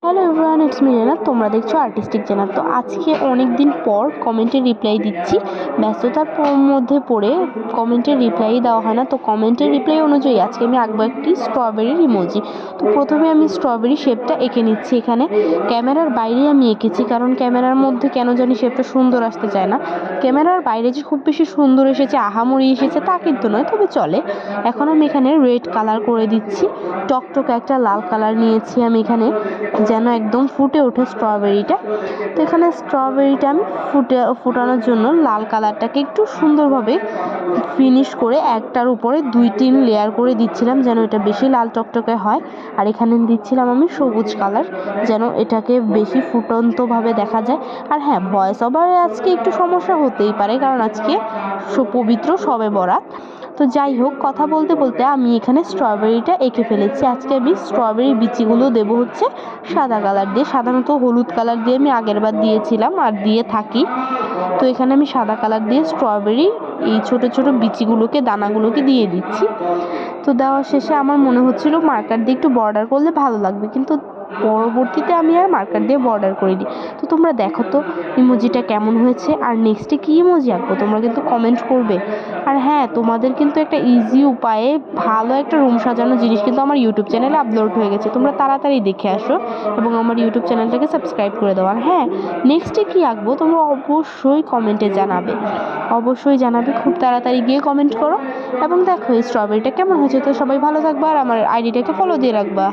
Hello everyone, it's me রেনা। তোমরা দেখছো artistic channel. তো আজকে অনেক দিন পর কমেন্টের রিপ্লাই দিচ্ছি। ব্যস্ততার মধ্যে পড়ে কমেন্টের রিপ্লাই দেওয়া হয় না, তো কমেন্টের রিপ্লাই অনুযায়ী আজকে আমি আঁকবো একটি স্ট্রবেরির ইমোজি। তো প্রথমে আমি স্ট্রবেরি শেপটা এঁকে নিচ্ছি। এখানে ক্যামেরার বাইরে আমি এঁকেছি, কারণ ক্যামেরার মধ্যে কেন জানি শেপটা সুন্দর আসতে চায় না। ক্যামেরার বাইরে যে খুব বেশি সুন্দর এসেছে, আহামরি এসেছে তা কিন্তু নয়, তবে চলে। এখন আমি এখানে রেড কালার করে দিচ্ছি। টকটকে একটা লাল কালার নিয়েছি আমি এখানে, যেন একদম ফুটে ওঠে স্ট্রবেরিটা। তো এখানে স্ট্রবেরিটা আমি ফুটানোর জন্য লাল কালারটাকে একটু সুন্দরভাবে ফিনিশ করে একটার উপরে 2-3 লেয়ার করে দিচ্ছিলাম, যেন এটা বেশি লাল টকটকে হয়। আর এখানে দিচ্ছিলাম আমি সবুজ কালার, যেন এটাকে বেশি ফুটন্তভাবে দেখা যায়। আর হ্যাঁ, ভয়েস ওভারে আজকে একটু সমস্যা হতেই পারে, কারণ আজকে পবিত্র শবে বরাত। তো যাই হোক, কথা বলতে বলতে আমি এখানে স্ট্রবেরিটা এঁকে ফেলেছি। আজকে আমি স্ট্রবেরি বিচিগুলো দেবো হচ্ছে সাদা কালার দিয়ে। সাধারণত হলুদ কালার দিয়ে আমি আগের বার দিয়েছিলাম আর দিয়ে থাকি। তো এখানে আমি সাদা কালার দিয়ে স্ট্রবেরি এই ছোট ছোট বিচিগুলোকে, দানাগুলোকে দিয়ে দিচ্ছি। তো দেওয়া শেষে আমার মনে হচ্ছিল মার্কার দিয়ে একটু বর্ডার করলে ভালো লাগবে, কিন্তু পরবর্তীতে আমি আর মার্কার দিয়ে বর্ডার করিনি। তো তোমরা দেখো তো ইমোজিটা কেমন হয়েছে, আর নেক্সটে কী ইমোজি আঁকবো তোমরা কিন্তু কমেন্ট করবে। আর হ্যাঁ, তোমাদের কিন্তু একটা ইজি উপায়ে ভালো একটা রুম সাজানোর জিনিস কিন্তু আমার ইউটিউব চ্যানেলে আপলোড হয়ে গেছে। তোমরা তাড়াতাড়ি দেখে আসো এবং আমার ইউটিউব চ্যানেলটাকে সাবস্ক্রাইব করে দাও। আর হ্যাঁ, নেক্সটে কী আঁকবো তোমরা অবশ্যই কমেন্টে জানাবে, খুব তাড়াতাড়ি গিয়ে কমেন্ট করো। এবং দেখো এই স্ট্রবেরিটা কেমন হয়েছে। তো সবাই ভালো থাকবা আর আমার আইডিটাকে ফলো দিয়ে রাখবা।